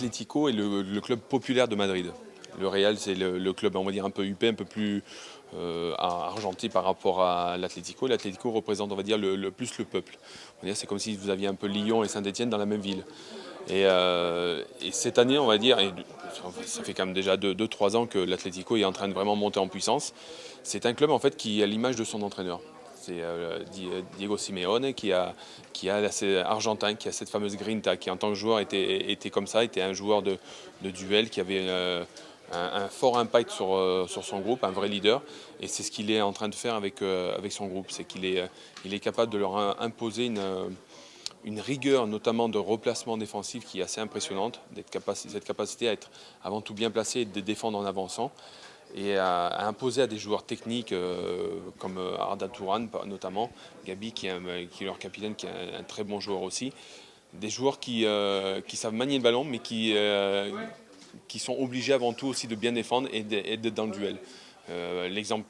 l'Atlético est le club populaire de Madrid. Le Real, c'est le club, on va dire, un peu huppé, un peu plus argenté par rapport à l'Atlético. L'Atlético représente, on va dire, le plus le peuple. On va dire, c'est comme si vous aviez un peu Lyon et Saint-Étienne dans la même ville. Et cette année, on va dire, et ça fait quand même déjà 2-3 ans que l'Atlético est en train de vraiment monter en puissance. C'est un club en fait qui a l'image de son entraîneur. C'est Diego Simeone qui argentin, qui a cette fameuse grinta, qui en tant que joueur était comme ça, était un joueur de duel, qui avait un fort impact sur son groupe, un vrai leader. Et c'est ce qu'il est en train de faire avec son groupe. C'est qu'il est capable de leur imposer une rigueur, notamment de replacement défensif, qui est assez impressionnante, cette capacité à être avant tout bien placé et de défendre en avançant, et à imposer à des joueurs techniques comme Arda Turan notamment, Gabi qui est leur capitaine, qui est un très bon joueur aussi, des joueurs qui savent manier le ballon, mais qui sont obligés avant tout aussi de bien défendre et d'être dans le duel. L'exemple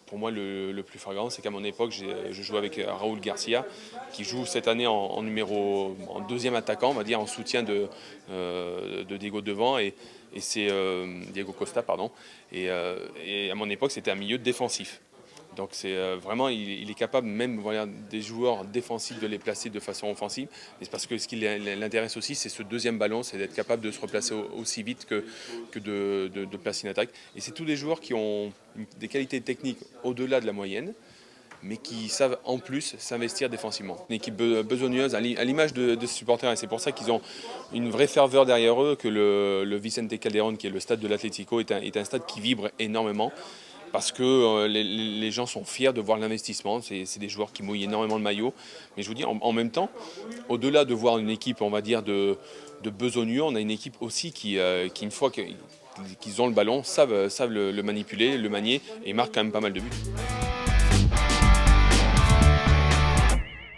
pour moi le plus flagrant, c'est qu'à mon époque, je jouais avec Raúl Garcia, qui joue cette année en deuxième attaquant, on va dire, en soutien de Diego devant, et c'est Diego Costa, pardon. Et à mon époque, c'était un milieu défensif. Donc c'est vraiment, il est capable même, voilà, des joueurs défensifs de les placer de façon offensive. Et c'est parce que ce qui l'intéresse aussi, c'est ce deuxième ballon, c'est d'être capable de se replacer aussi vite que de placer une attaque. Et c'est tous les joueurs qui ont des qualités techniques au-delà de la moyenne, mais qui savent en plus s'investir défensivement. Une équipe besogneuse, à l'image de ses supporters, et c'est pour ça qu'ils ont une vraie ferveur derrière eux, que le Vicente Calderón, qui est le stade de l'Atlético, est un stade qui vibre énormément, parce que les gens sont fiers de voir l'investissement. C'est des joueurs qui mouillent énormément le maillot. Mais je vous dis, en même temps, au-delà de voir une équipe, on va dire, de besogneux, on a une équipe aussi qui une fois qu'ils ont le ballon, savent le manipuler, le manier, et marquent quand même pas mal de buts.